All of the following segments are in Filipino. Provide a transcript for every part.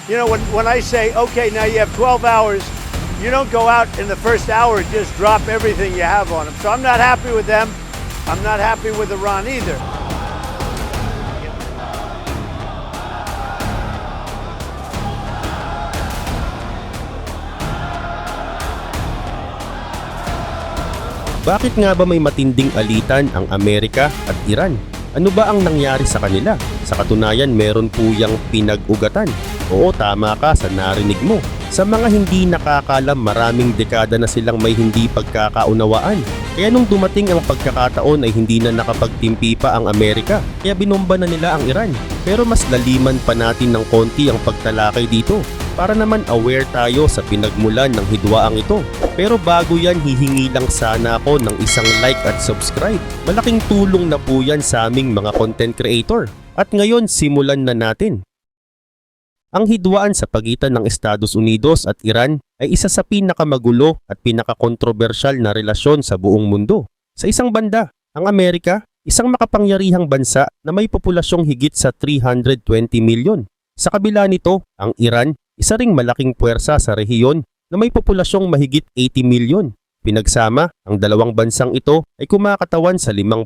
You know, when I say, okay, now you have 12 hours, you don't go out in the first hour and just drop everything you have on them. So I'm not happy with them. I'm not happy with Iran either. Bakit nga ba may matinding alitan ang Amerika at Iran? Ano ba ang nangyari sa kanila? Sa katunayan, meron po yang pinag-ugatan. Oo, tama ka sa narinig mo. Sa mga hindi nakakalam, maraming dekada na silang may hindi pagkakaunawaan. Kaya nung dumating ang pagkakataon ay hindi na nakapagtimpi pa ang Amerika. Kaya binomba na nila ang Iran. Pero mas laliman pa natin ng konti ang pagtalakay dito para naman aware tayo sa pinagmulan ng hidwaang ito. Pero bago yan, hihingi lang sana ako ng isang like at subscribe. Malaking tulong na po yan sa aming mga content creator. At ngayon, simulan na natin. Ang hidwaan sa pagitan ng Estados Unidos at Iran ay isa sa pinakamagulo at pinakakontrobersyal na relasyon sa buong mundo. Sa isang banda, ang Amerika, isang makapangyarihang bansa na may populasyong higit sa 320 milyon. Sa kabila nito, ang Iran, isa ring malaking puwersa sa rehiyon na may populasyong mahigit 80 milyon. Pinagsama, ang dalawang bansang ito ay kumakatawan sa 5%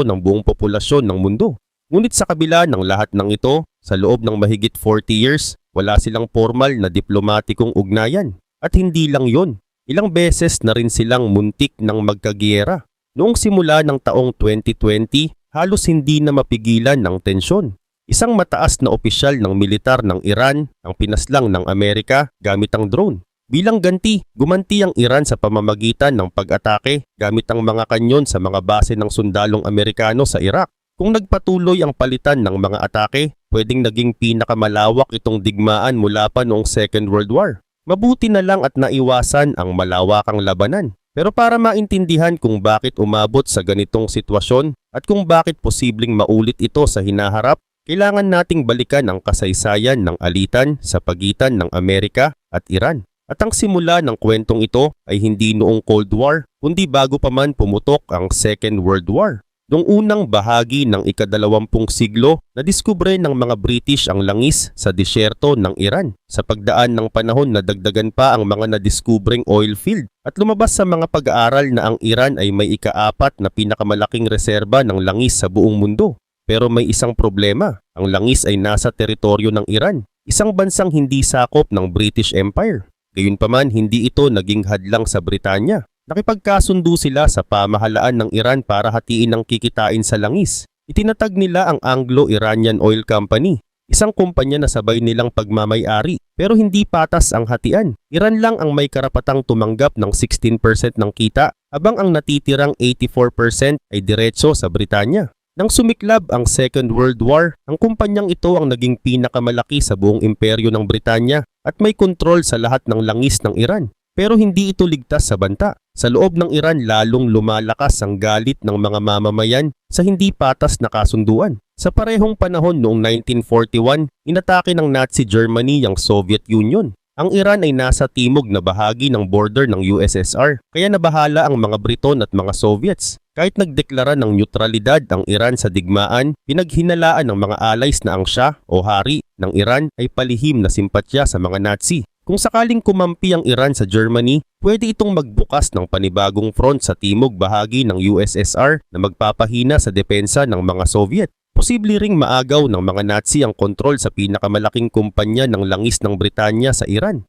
ng buong populasyon ng mundo. Ngunit sa kabila ng lahat ng ito, sa loob ng mahigit 40 years, wala silang formal na diplomatikong ugnayan. At hindi lang yon, ilang beses na rin silang muntik ng magkagiyera. Noong simula ng taong 2020, halos hindi na mapigilan ng tensyon. Isang mataas na opisyal ng militar ng Iran ang pinaslang ng Amerika gamit ang drone. Bilang ganti, gumanti ang Iran sa pamamagitan ng pag-atake gamit ang mga kanyon sa mga base ng sundalong Amerikano sa Iraq. Kung nagpatuloy ang palitan ng mga atake, pwedeng naging pinakamalawak itong digmaan mula pa noong Second World War. Mabuti na lang at naiwasan ang malawakang labanan. Pero para maintindihan kung bakit umabot sa ganitong sitwasyon at kung bakit posibleng maulit ito sa hinaharap, kailangan nating balikan ang kasaysayan ng alitan sa pagitan ng Amerika at Iran. At ang simula ng kwentong ito ay hindi noong Cold War, kundi bago pa man pumutok ang Second World War. Noong unang bahagi ng ika-20 siglo, nadiskubre ng mga British ang langis sa disyerto ng Iran. Sa pagdaan ng panahon, nadagdagan pa ang mga nadiskubreng oil field at lumabas sa mga pag-aaral na ang Iran ay may ika-4 na pinakamalaking reserba ng langis sa buong mundo. Pero may isang problema, ang langis ay nasa teritoryo ng Iran, isang bansang hindi sakop ng British Empire. Gayunpaman, hindi ito naging hadlang sa Britanya. Nakipagkasundo sila sa pamahalaan ng Iran para hatiin ang kikitain sa langis. Itinatag nila ang Anglo-Iranian Oil Company, isang kumpanya na sabay nilang pagmamay-ari. Pero hindi patas ang hatian. Iran lang ang may karapatang tumanggap ng 16% ng kita, habang ang natitirang 84% ay diretso sa Britanya. Nang sumiklab ang Second World War, ang kumpanyang ito ang naging pinakamalaki sa buong imperyo ng Britanya at may kontrol sa lahat ng langis ng Iran. Pero hindi ito ligtas sa banta. Sa loob ng Iran, lalong lumalakas ang galit ng mga mamamayan sa hindi patas na kasunduan. Sa parehong panahon noong 1941, inatake ng Nazi Germany ang Soviet Union. Ang Iran ay nasa timog na bahagi ng border ng USSR, kaya nabahala ang mga Briton at mga Soviets. Kahit nagdeklara ng neutralidad ang Iran sa digmaan, pinaghinalaan ng mga allies na ang Shah o Hari ng Iran ay palihim na simpatya sa mga Nazi. Kung sakaling kumampi ang Iran sa Germany, pwede itong magbukas ng panibagong front sa timog bahagi ng USSR na magpapahina sa depensa ng mga Soviet. Posible ring maagaw ng mga Nazi ang kontrol sa pinakamalaking kumpanya ng langis ng Britanya sa Iran.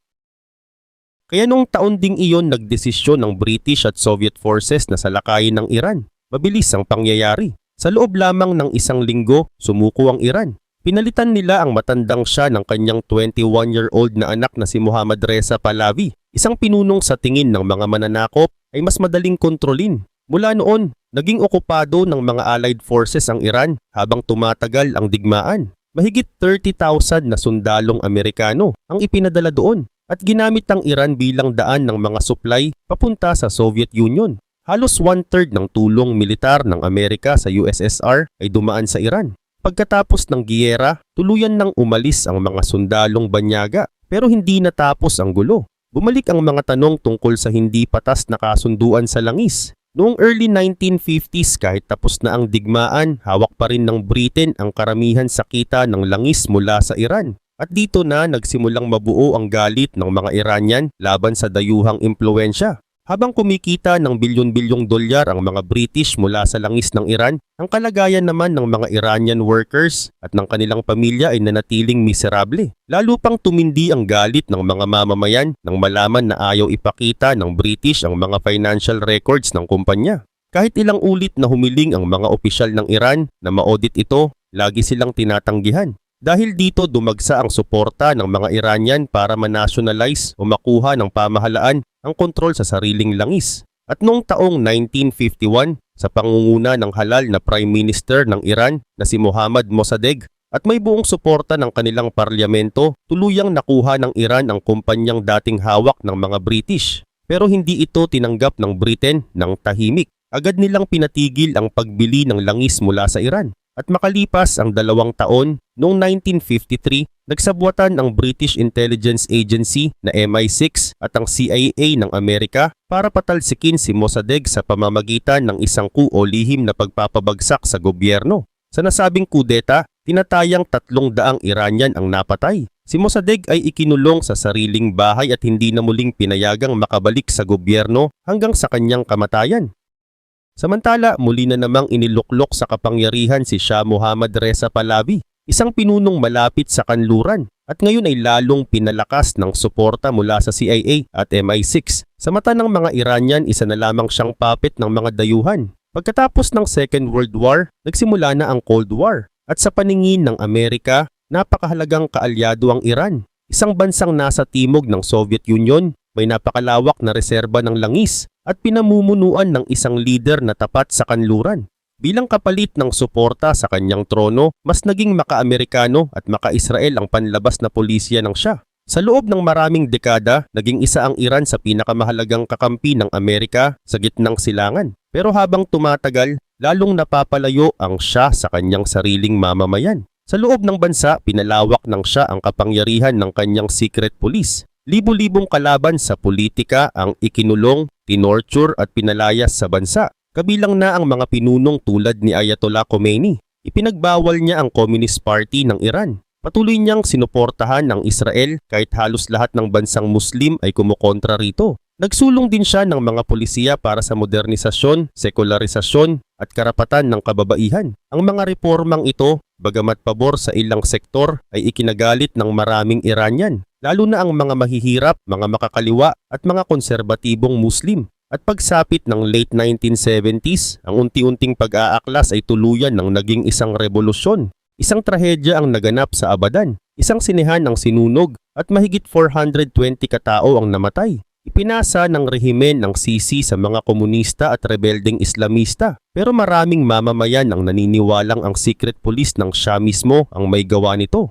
Kaya noong taon ding iyon nagdesisyon ng British at Soviet forces na salakayin ng Iran. Mabilis ang pangyayari. Sa loob lamang ng isang linggo, sumuko ang Iran. Pinalitan nila ang matandang Shah ng kanyang 21-year-old na anak na si Mohammad Reza Pahlavi. Isang pinunong sa tingin ng mga mananakop ay mas madaling kontrolin. Mula noon, naging okupado ng mga Allied forces ang Iran habang tumatagal ang digmaan. Mahigit 30,000 na sundalong Amerikano ang ipinadala doon at ginamit ang Iran bilang daan ng mga supply papunta sa Soviet Union. Halos 1/3 ng tulong militar ng Amerika sa USSR ay dumaan sa Iran. Pagkatapos ng giyera, tuluyan nang umalis ang mga sundalong banyaga pero hindi natapos ang gulo. Bumalik ang mga tanong tungkol sa hindi patas na kasunduan sa langis. Noong early 1950s kahit tapos na ang digmaan, hawak pa rin ng Britain ang karamihan sa kita ng langis mula sa Iran. At dito na nagsimulang mabuo ang galit ng mga Iranian laban sa dayuhang impluensya. Habang kumikita ng bilyon-bilyong dolyar ang mga British mula sa langis ng Iran, ang kalagayan naman ng mga Iranian workers at ng kanilang pamilya ay nanatiling miserable. Lalo pang tumindi ang galit ng mga mamamayan nang malaman na ayaw ipakita ng British ang mga financial records ng kumpanya. Kahit ilang ulit na humiling ang mga opisyal ng Iran na ma-audit ito, lagi silang tinatanggihan. Dahil dito dumagsa ang suporta ng mga Iranian para ma-nationalize o makuha ng pamahalaan ang kontrol sa sariling langis. At noong taong 1951, sa pangunguna ng halal na Prime Minister ng Iran na si Mohammad Mossadegh at may buong suporta ng kanilang parlamento, tuluyang nakuha ng Iran ang kumpanyang dating hawak ng mga British. Pero hindi ito tinanggap ng Britain ng tahimik. Agad nilang pinatigil ang pagbili ng langis mula sa Iran. At makalipas ang 2 taon, noong 1953, nagsabwatan ang British Intelligence Agency na MI6 at ang CIA ng Amerika para patalsikin si Mossadegh sa pamamagitan ng isang coup o lihim na pagpapabagsak sa gobyerno. Sa nasabing kudeta, tinatayang 300 Iranian ang napatay. Si Mossadegh ay ikinulong sa sariling bahay at hindi na muling pinayagang makabalik sa gobyerno hanggang sa kanyang kamatayan. Samantala, muli na namang iniluklok sa kapangyarihan si Shah Mohammad Reza Pahlavi, isang pinunong malapit sa kanluran, at ngayon ay lalong pinalakas ng suporta mula sa CIA at MI6. Sa mata ng mga Iranian, isa na lamang siyang puppet ng mga dayuhan. Pagkatapos ng Second World War, nagsimula na ang Cold War, at sa paningin ng Amerika, napakahalagang kaalyado ang Iran. Isang bansang nasa timog ng Soviet Union, may napakalawak na reserba ng langis at pinamumunuan ng isang leader na tapat sa kanluran. Bilang kapalit ng suporta sa kanyang trono, mas naging maka-Amerikano at maka-Israel ang panlabas na pulisya ng Shah. Sa loob ng maraming dekada, naging isa ang Iran sa pinakamahalagang kakampi ng Amerika sa gitnang silangan. Pero habang tumatagal, lalong napapalayo ang Shah sa kanyang sariling mamamayan. Sa loob ng bansa, pinalawak ng Shah ang kapangyarihan ng kanyang secret police. Libo-libong kalaban sa politika ang ikinulong, tinorture at pinalayas sa bansa. Kabilang na ang mga pinunong tulad ni Ayatollah Khomeini. Ipinagbawal niya ang Communist Party ng Iran. Patuloy niyang sinuportahan ang Israel kahit halos lahat ng bansang Muslim ay kumukontra rito. Nagsulong din siya ng mga polisiya para sa modernisasyon, sekularisasyon at karapatan ng kababaihan. Ang mga reformang ito, bagamat pabor sa ilang sektor, ay ikinagalit ng maraming Iranian, lalo na ang mga mahihirap, mga makakaliwa at mga konserbatibong Muslim. At pagsapit ng late 1970s, ang unti-unting pag-aaklas ay tuluyan ng naging isang revolusyon. Isang trahedya ang naganap sa Abadan, isang sinehan ang sinunog at mahigit 420 katao ang namatay. Ipinasa ng rehimen ng Sisi sa mga komunista at rebeldeng Islamista, pero maraming mamamayan ang naniniwalang ang secret police ng Shah mismo ang may gawa nito.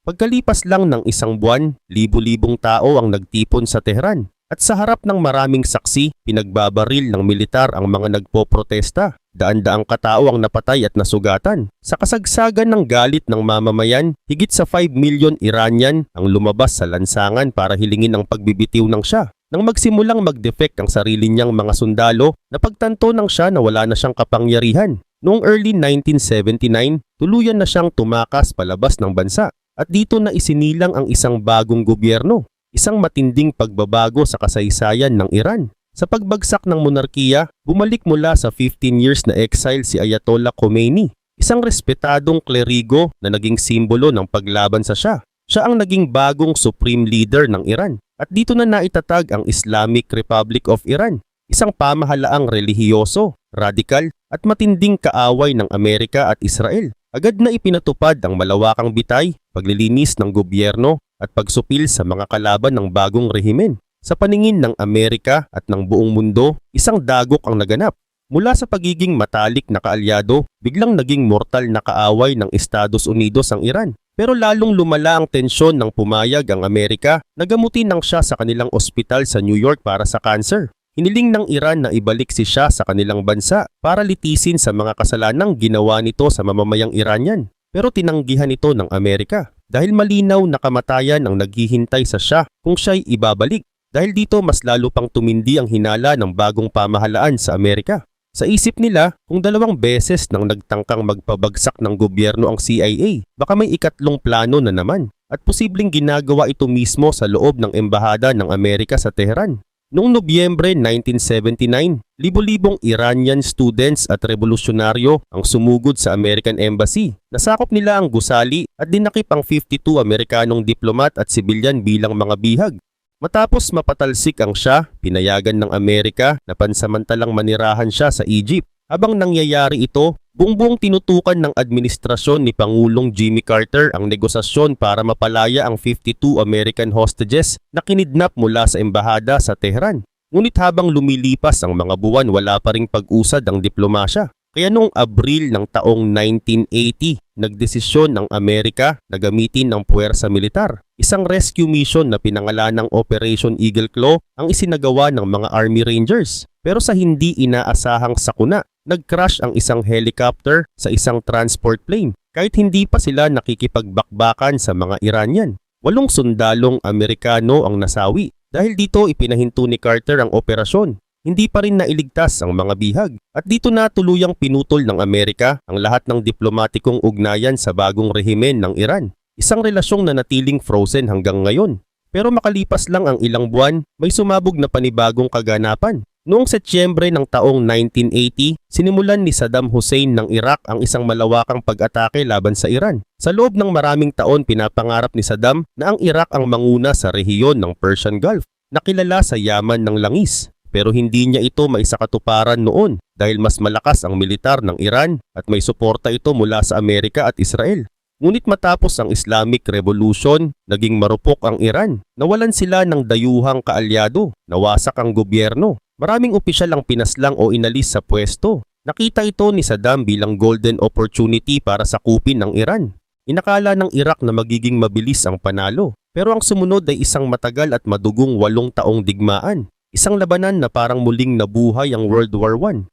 Pagkalipas lang ng isang buwan, libu-libong tao ang nagtipon sa Tehran. At sa harap ng maraming saksi, pinagbabaril ng militar ang mga nagpoprotesta. Daan-daang katao ang napatay at nasugatan. Sa kasagsagan ng galit ng mamamayan, higit sa 5 million Iranian ang lumabas sa lansangan para hilingin ang pagbibitiw ng Shah. Nang magsimulang mag-defect ang sarili niyang mga sundalo, napagtanto ng Shah na wala na siyang kapangyarihan. Noong early 1979, tuluyan na siyang tumakas palabas ng bansa. At dito na isinilang ang isang bagong gobyerno. Isang matinding pagbabago sa kasaysayan ng Iran. Sa pagbagsak ng monarkiya, bumalik mula sa 15 years na exile si Ayatollah Khomeini, isang respetadong klerigo na naging simbolo ng paglaban sa Shah. Siya ang naging bagong supreme leader ng Iran. At dito na naitatag ang Islamic Republic of Iran, isang pamahalaang relihiyoso, radikal at matinding kaaway ng Amerika at Israel. Agad na ipinatupad ang malawakang bitay, paglilinis ng gobyerno at pagsupil sa mga kalaban ng bagong rehimen. Sa paningin ng Amerika at ng buong mundo, isang dagok ang naganap. Mula sa pagiging matalik na kaalyado, biglang naging mortal na kaaway ng Estados Unidos ang Iran. Pero lalong lumala ang tensyon nang pumayag ang Amerika na gamutin ng Shah sa kanilang ospital sa New York para sa cancer. Hiniling ng Iran na ibalik si Shah sa kanilang bansa para litisin sa mga kasalanang ginawa nito sa mamamayang Iranian. Pero tinanggihan ito ng Amerika dahil malinaw na kamatayan ang naghihintay sa Shah kung siya'y ibabalik. Dahil dito mas lalo pang tumindi ang hinala ng bagong pamahalaan sa Amerika. Sa isip nila, kung 2 beses nang nagtangkang magpabagsak ng gobyerno ang CIA, baka may ikatlong plano na naman. at posibleng ginagawa ito mismo sa loob ng embahada ng Amerika sa Tehran. Noong Nobyembre 1979, libo-libong Iranian students at revolusyonaryo ang sumugod sa American Embassy. Nasakop nila ang gusali at dinakip ang 52 Amerikanong diplomat at sibilyan bilang mga bihag. Matapos mapatalsik ang Shah, pinayagan ng Amerika na pansamantalang manirahan siya sa Egypt. Habang nangyayari ito, buong tinutukan ng administrasyon ni Pangulong Jimmy Carter ang negosasyon para mapalaya ang 52 American hostages na kinidnap mula sa embahada sa Tehran. Ngunit habang lumilipas ang mga buwan, wala pa ring pag-usad ang diplomasya. Kaya noong Abril ng taong 1980, nagdesisyon ng Amerika na gamitin ang puwersa militar. Isang rescue mission na pinangalanang Operation Eagle Claw ang isinagawa ng mga Army Rangers. Pero sa hindi inaasahang sakuna, nag-crash ang isang helicopter sa isang transport plane kahit hindi pa sila nakikipagbakbakan sa mga Iranian. 8 sundalong Amerikano ang nasawi. Dahil dito ipinahinto ni Carter ang operasyon. Hindi pa rin nailigtas ang mga bihag at dito na tuluyang pinutol ng Amerika ang lahat ng diplomatikong ugnayan sa bagong rehimen ng Iran. Isang relasyong nanatiling frozen hanggang ngayon. Pero makalipas lang ang ilang buwan, may sumabog na panibagong kaganapan. Noong Setyembre ng taong 1980, sinimulan ni Saddam Hussein ng Iraq ang isang malawakang pag-atake laban sa Iran. Sa loob ng maraming taon, pinapangarap ni Saddam na ang Iraq ang manguna sa rehiyon ng Persian Gulf, na kilala sa yaman ng langis. Pero hindi niya ito maisakatuparan noon dahil mas malakas ang militar ng Iran at may suporta ito mula sa Amerika at Israel. Ngunit matapos ang Islamic Revolution, naging marupok ang Iran. Nawalan sila ng dayuhang kaalyado, nawasak ang gobyerno. Maraming opisyal ang pinaslang o inalis sa pwesto. Nakita ito ni Saddam bilang golden opportunity para sakupin ang Iran. Inakala ng Iraq na magiging mabilis ang panalo. Pero ang sumunod ay isang matagal at madugong 8 taong digmaan. Isang labanan na parang muling nabuhay ang World War I.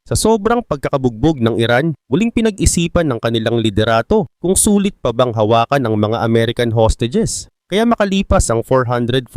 Sa sobrang pagkakabugbog ng Iran, muling pinag-isipan ng kanilang liderato kung sulit pa bang hawakan ang mga American hostages. Kaya makalipas ang 444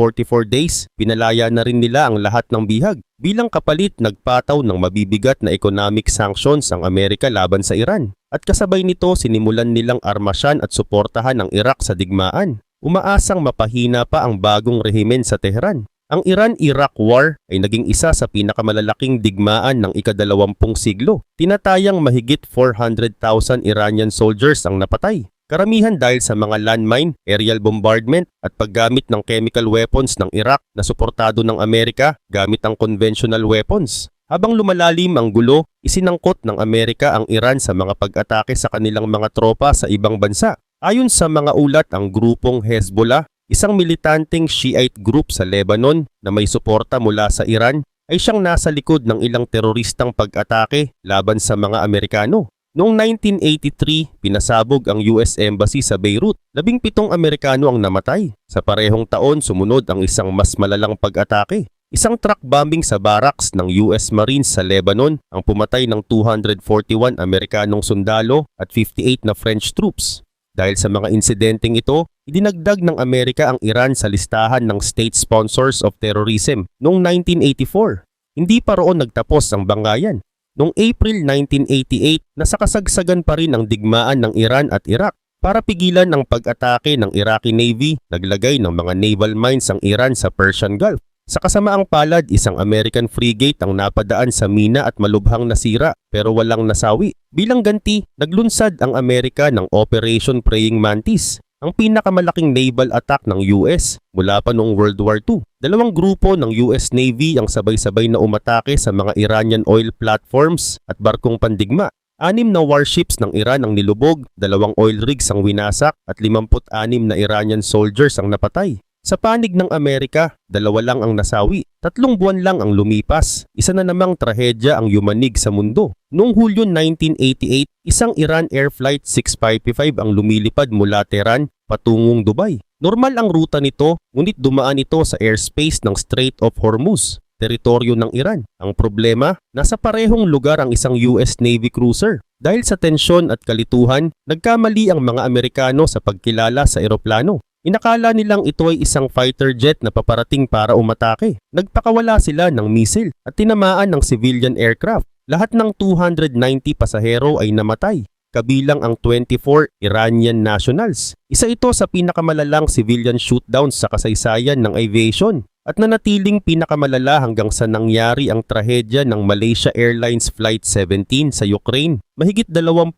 days, pinalaya na rin nila ang lahat ng bihag. Bilang kapalit, nagpataw ng mabibigat na economic sanctions ang Amerika laban sa Iran. At kasabay nito, sinimulan nilang armasyan at suportahan ang Iraq sa digmaan. Umaasang mapahina pa ang bagong rehimen sa Tehran. Ang Iran-Iraq War ay naging isa sa pinakamalalaking digmaan ng ika-20 siglo. Tinatayang mahigit 400,000 Iranian soldiers ang napatay. Karamihan dahil sa mga landmine, aerial bombardment at paggamit ng chemical weapons ng Iraq na suportado ng Amerika gamit ang conventional weapons. Habang lumalalim ang gulo, isinangkot ng Amerika ang Iran sa mga pag-atake sa kanilang mga tropa sa ibang bansa. Ayon sa mga ulat, ang grupong Hezbollah, isang militanteng Shiite group sa Lebanon na may suporta mula sa Iran, ay siyang nasa likod ng ilang teroristang pag-atake laban sa mga Amerikano. Noong 1983, pinasabog ang US Embassy sa Beirut. 17 Amerikano ang namatay. Sa parehong taon, sumunod ang isang mas malalang pag-atake. Isang truck bombing sa barracks ng US Marines sa Lebanon ang pumatay ng 241 Amerikanong sundalo at 58 na French troops. Dahil sa mga insidenteng ito, idinagdag ng Amerika ang Iran sa listahan ng State Sponsors of Terrorism noong 1984. Hindi pa roon nagtapos ang bangayan. Noong April 1988, nasa kasagsagan pa rin ang digmaan ng Iran at Iraq. Para pigilan ang pag-atake ng Iraqi Navy, naglagay ng mga naval mines ang Iran sa Persian Gulf. Sa kasamaang palad, isang American frigate ang napadaan sa mina at malubhang nasira pero walang nasawi. Bilang ganti, naglunsad ang Amerika ng Operation Praying Mantis, ang pinakamalaking naval attack ng US mula pa noong World War II. 2 grupo ng US Navy ang sabay-sabay na umatake sa mga Iranian oil platforms at barkong pandigma. 6 na warships ng Iran ang nilubog, 2 oil rigs ang winasak at 56 na Iranian soldiers ang napatay. Sa panig ng Amerika, 2 lang ang nasawi, 3 buwan lang ang lumipas, isa na namang trahedya ang yumanig sa mundo. Noong Hulyo 1988, isang Iran Air Flight 655 ang lumilipad mula Tehran patungong Dubai. Normal ang ruta nito, ngunit dumaan ito sa airspace ng Strait of Hormuz, teritoryo ng Iran. Ang problema, nasa parehong lugar ang isang US Navy cruiser. Dahil sa tensyon at kalituhan, nagkamali ang mga Amerikano sa pagkilala sa eroplano. Inakala nilang ito ay isang fighter jet na paparating para umatake. Nagpakawala sila ng misil at tinamaan ng civilian aircraft. Lahat ng 290 pasahero ay namatay. kabilang ang 24 Iranian nationals. Isa ito sa pinakamalalang civilian shootdowns sa kasaysayan ng aviation at nanatiling pinakamalala hanggang sa nangyari ang trahedya ng Malaysia Airlines Flight 17 sa Ukraine mahigit 25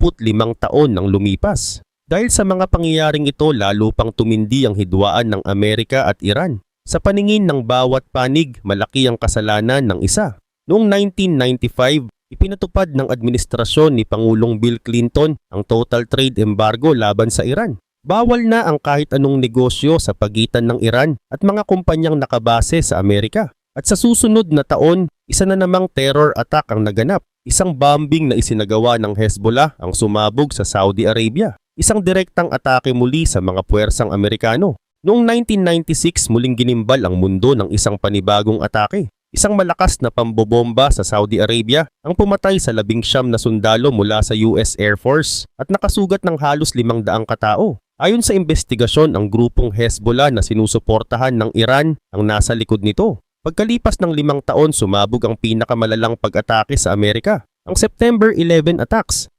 taon nang lumipas. Dahil sa mga pangyayaring ito, lalo pang tumindi ang hidwaan ng Amerika at Iran. Sa paningin ng bawat panig, malaki ang kasalanan ng isa. Noong 1995, ipinatupad ng administrasyon ni Pangulong Bill Clinton ang total trade embargo laban sa Iran. Bawal na ang kahit anong negosyo sa pagitan ng Iran at mga kumpanyang nakabase sa Amerika. At sa susunod na taon, isa na namang terror attack ang naganap. Isang bombing na isinagawa ng Hezbollah ang sumabog sa Saudi Arabia. Isang direktang atake muli sa mga puwersang Amerikano. Noong 1996, muling ginimbal ang mundo ng isang panibagong atake. Isang malakas na pambobomba sa Saudi Arabia ang pumatay sa 19 na sundalo mula sa US Air Force at nakasugat ng halos 500 katao. Ayon sa investigasyon, ang grupong Hezbollah na sinusuportahan ng Iran ang nasa likod nito. Pagkalipas ng 5 taon, sumabog ang pinakamalalang pag-atake sa Amerika, ang September 11 attacks.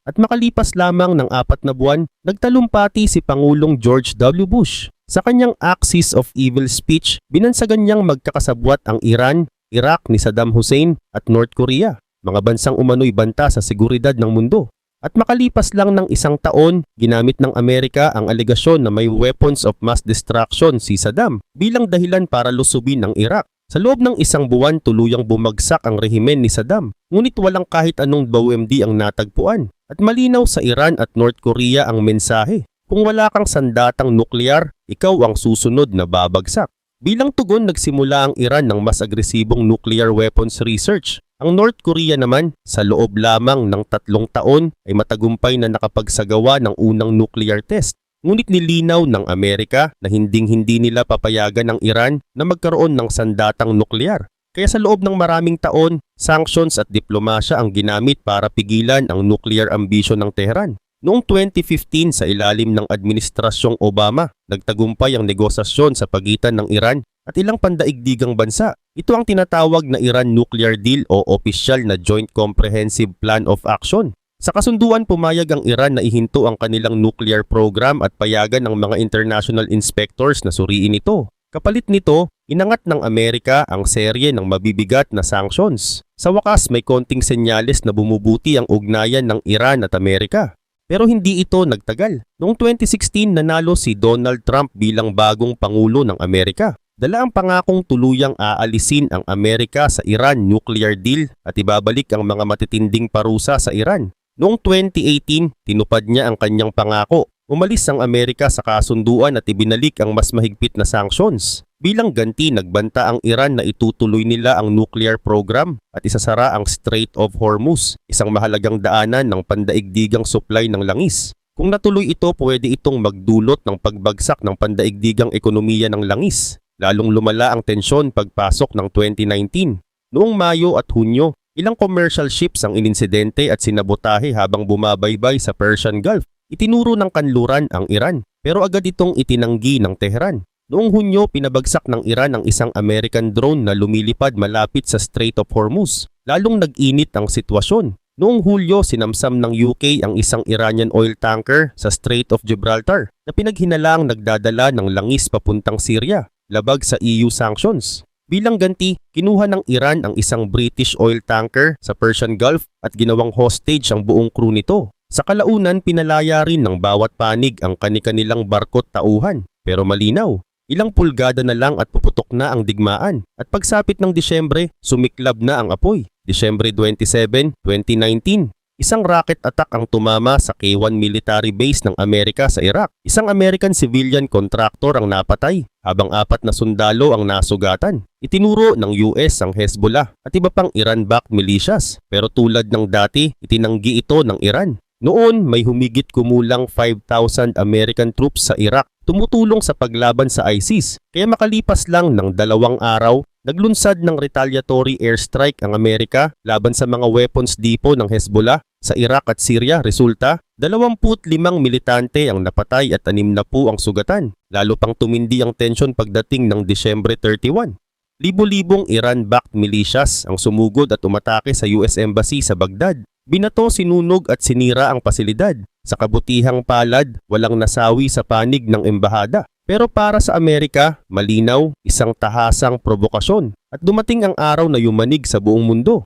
At makalipas lamang ng 4 na buwan, nagtalumpati si Pangulong George W. Bush. Sa kanyang Axis of Evil speech, binansagan niyang magkakasabwat ang Iran, Iraq ni Saddam Hussein at North Korea, mga bansang umano'y banta sa seguridad ng mundo. At makalipas lang ng 1 taon, ginamit ng Amerika ang alegasyon na may weapons of mass destruction si Saddam bilang dahilan para lusubin ang Iraq. Sa loob ng 1 buwan, tuluyang bumagsak ang rehimen ni Saddam, ngunit walang kahit anong OMD ang natagpuan. At malinaw sa Iran at North Korea ang mensahe, kung wala kang sandatang nuklear, ikaw ang susunod na babagsak. Bilang tugon, nagsimula ang Iran ng mas agresibong nuclear weapons research. Ang North Korea naman, sa loob lamang ng 3 taon ay matagumpay na nakapagsagawa ng unang nuclear test. Ngunit nilinaw ng Amerika na hinding-hindi nila papayagan ng Iran na magkaroon ng sandatang nuklear. Kaya sa loob ng maraming taon, sanctions at diplomasya ang ginamit para pigilan ang nuclear ambition ng Tehran. Noong 2015 sa ilalim ng Administrasyong Obama, nagtagumpay ang negosasyon sa pagitan ng Iran at ilang pandaigdigang bansa. Ito ang tinatawag na Iran Nuclear Deal o opisyal na Joint Comprehensive Plan of Action. Sa kasunduan, pumayag ang Iran na ihinto ang kanilang nuclear program at payagan ng mga international inspectors na suriin ito. Kapalit nito, inangat ng Amerika ang serye ng mabibigat na sanctions. Sa wakas, may konting senyales na bumubuti ang ugnayan ng Iran at Amerika. Pero hindi ito nagtagal. Noong 2016, nanalo si Donald Trump bilang bagong Pangulo ng Amerika. Dala ang pangakong tuluyang aalisin ang Amerika sa Iran Nuclear Deal at ibabalik ang mga matitinding parusa sa Iran. Noong 2018, tinupad niya ang kanyang pangako. Umalis ang Amerika sa kasunduan at ibinalik ang mas mahigpit na sanctions. Bilang ganti, nagbanta ang Iran na itutuloy nila ang nuclear program at isasara ang Strait of Hormuz, isang mahalagang daanan ng pandaigdigang supply ng langis. Kung natuloy ito, pwede itong magdulot ng pagbagsak ng pandaigdigang ekonomiya ng langis. Lalong lumala ang tensyon pagpasok ng 2019. Noong Mayo at Hunyo, ilang commercial ships ang ininsidente at sinabotahe habang bumabaybay sa Persian Gulf. Itinuro ng kanluran ang Iran, pero agad itong itinanggi ng Tehran. Noong Hunyo, pinabagsak ng Iran ang isang American drone na lumilipad malapit sa Strait of Hormuz. Lalong nag-init ang sitwasyon. Noong Hulyo, sinamsam ng UK ang isang Iranian oil tanker sa Strait of Gibraltar na pinaghinalaang nagdadala ng langis papuntang Syria, labag sa EU sanctions. Bilang ganti, kinuha ng Iran ang isang British oil tanker sa Persian Gulf at ginawang hostage ang buong crew nito. Sa kalaunan, pinalaya rin ng bawat panig ang kani-kanilang barko't tauhan. Pero malinaw, ilang pulgada na lang at puputok na ang digmaan. At pagsapit ng Disyembre, sumiklab na ang apoy. Disyembre 27, 2019, isang rocket attack ang tumama sa K-1 military base ng Amerika sa Iraq. Isang American civilian contractor ang napatay, habang 4 na sundalo ang nasugatan. Itinuro ng US ang Hezbollah at iba pang Iran-backed militias. Pero tulad ng dati, itinanggi ito ng Iran. Noon, may humigit kumulang 5,000 American troops sa Iraq tumutulong sa paglaban sa ISIS. Kaya makalipas lang ng 2 araw, naglunsad ng retaliatory airstrike ang Amerika laban sa mga weapons depot ng Hezbollah sa Iraq at Syria. Resulta, 25 militante ang napatay at 60 ang sugatan. Lalo pang tumindi ang tensyon pagdating ng Disyembre 31. Libo-libong Iran-backed militias ang sumugod at umatake sa US Embassy sa Baghdad. Binato, sinunog at sinira ang pasilidad. Sa kabutihang palad, walang nasawi sa panig ng embahada. Pero para sa Amerika, malinaw, isang tahasang provokasyon at dumating ang araw na yumanig sa buong mundo.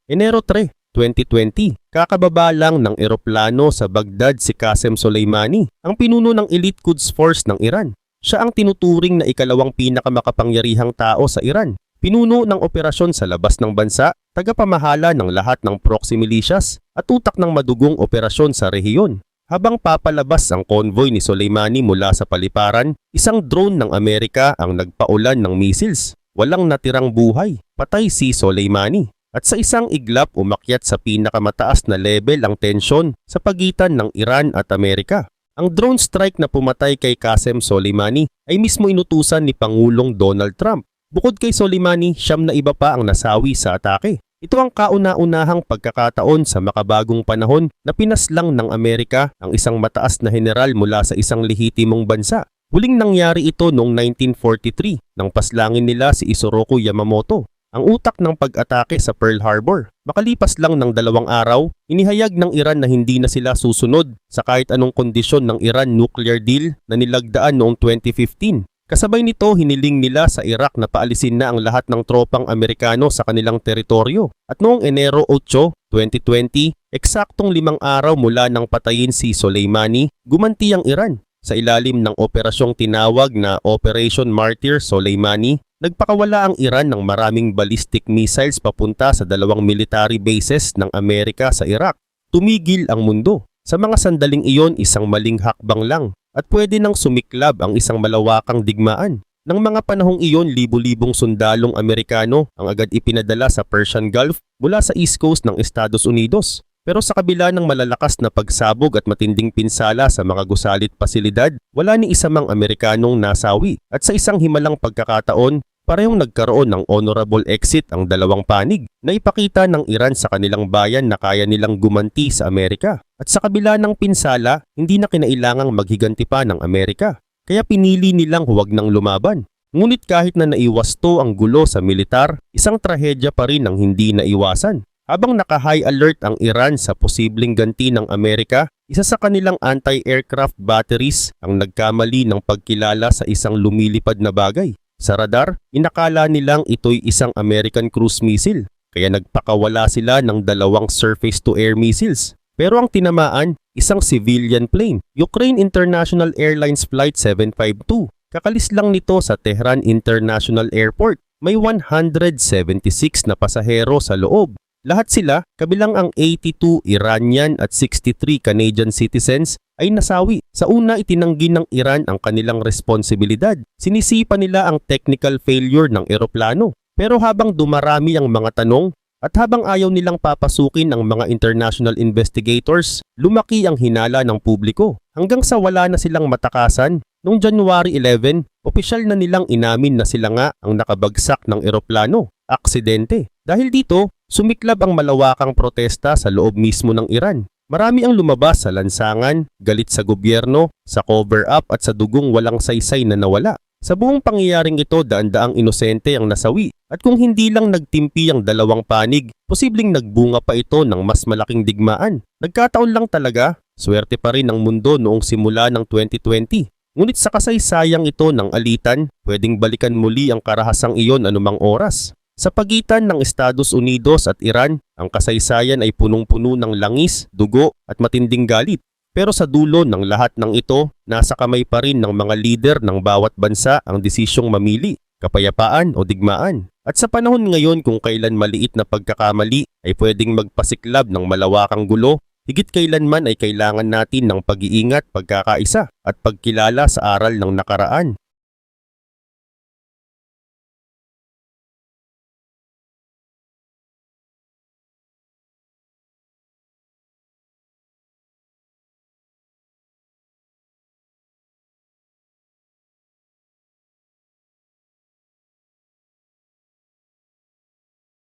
Enero 3, 2020, kakababa lang ng eroplano sa Baghdad si Qasem Soleimani, ang pinuno ng Elite Quds Force ng Iran. Siya ang tinuturing na ikalawang pinakamakapangyarihang tao sa Iran. Pinuno ng operasyon sa labas ng bansa, tagapamahala ng lahat ng proxy militias at utak ng madugong operasyon sa rehiyon. Habang papalabas ang convoy ni Soleimani mula sa paliparan, isang drone ng Amerika ang nagpaulan ng missiles. Walang natirang buhay, patay si Soleimani. At sa isang iglap umakyat sa pinakamataas na level ang tensyon sa pagitan ng Iran at Amerika. Ang drone strike na pumatay kay Qasem Soleimani ay mismo inutusan ni Pangulong Donald Trump. Bukod kay Soleimani, 9 na iba pa ang nasawi sa atake. Ito ang kauna-unahang pagkakataon sa makabagong panahon na pinaslang ng Amerika ang isang mataas na general mula sa isang lehitimong bansa. Huling nangyari ito noong 1943 nang paslangin nila si Isoroku Yamamoto, ang utak ng pag-atake sa Pearl Harbor. Makalipas lang ng 2 araw, inihayag ng Iran na hindi na sila susunod sa kahit anong kondisyon ng Iran nuclear deal na nilagdaan noong 2015. Kasabay nito, hiniling nila sa Iraq na paalisin na ang lahat ng tropang Amerikano sa kanilang teritoryo. At noong Enero 8, 2020, eksaktong 5 araw mula nang patayin si Soleimani, gumanti ang Iran. Sa ilalim ng operasyong tinawag na Operation Martyr Soleimani, nagpakawala ang Iran ng maraming ballistic missiles papunta sa 2 military bases ng Amerika sa Iraq. Tumigil ang mundo. Sa mga sandaling iyon, isang maling hakbang lang. At pwede nang sumiklab ang isang malawakang digmaan. Nang mga panahong iyon, libu-libong sundalong Amerikano ang agad ipinadala sa Persian Gulf mula sa East Coast ng Estados Unidos. Pero sa kabila ng malalakas na pagsabog at matinding pinsala sa mga gusalit pasilidad, wala ni isa mang Amerikanong nasawi. At sa isang himalang pagkakataon, parehong nagkaroon ng honorable exit ang 2 panig na ipakita ng Iran sa kanilang bayan na kaya nilang gumanti sa Amerika. At sa kabila ng pinsala, hindi na kinailangang maghiganti pa ng Amerika. Kaya pinili nilang huwag nang lumaban. Ngunit kahit na naiwasto ang gulo sa militar, isang trahedya pa rin ang hindi naiwasan. Habang naka-high alert ang Iran sa posibleng ganti ng Amerika, isa sa kanilang anti-aircraft batteries ang nagkamali ng pagkilala sa isang lumilipad na bagay. Sa radar, inakala nilang ito'y isang American cruise missile, kaya nagpakawala sila ng 2 surface-to-air missiles. Pero ang tinamaan, isang civilian plane, Ukraine International Airlines Flight 752. Kakalis lang nito sa Tehran International Airport. May 176 na pasahero sa loob. Lahat sila, kabilang ang 82 Iranian at 63 Canadian citizens, ay nasawi. Sa una, itinanggi ng Iran ang kanilang responsibilidad. Sinisipa nila ang technical failure ng eroplano. Pero habang dumarami ang mga tanong, at habang ayaw nilang papasukin ang mga international investigators, lumaki ang hinala ng publiko. Hanggang sa wala na silang matakasan, noong January 11, opisyal na nilang inamin na sila nga ang nakabagsak ng eroplano. Aksidente. Dahil dito, sumiklab ang malawakang protesta sa loob mismo ng Iran. Marami ang lumabas sa lansangan, galit sa gobyerno, sa cover-up at sa dugong walang saysay na nawala. Sa buong pangyayaring ito, daan-daang inosente ang nasawi. At kung hindi lang nagtimpi ang 2 panig, posibleng nagbunga pa ito ng mas malaking digmaan. Nagkataon lang talaga, swerte pa rin ang mundo noong simula ng 2020. Ngunit sa kasaysayang ito ng alitan, pwedeng balikan muli ang karahasang iyon anumang oras. Sa pagitan ng Estados Unidos at Iran, ang kasaysayan ay punong-puno ng langis, dugo at matinding galit. Pero sa dulo ng lahat ng ito, nasa kamay pa rin ng mga lider ng bawat bansa ang desisyong mamili, kapayapaan o digmaan. At sa panahon ngayon kung kailan maliit na pagkakamali ay pwedeng magpasiklab ng malawakang gulo, higit kailanman ay kailangan natin ng pag-iingat, pagkakaisa at pagkilala sa aral ng nakaraan.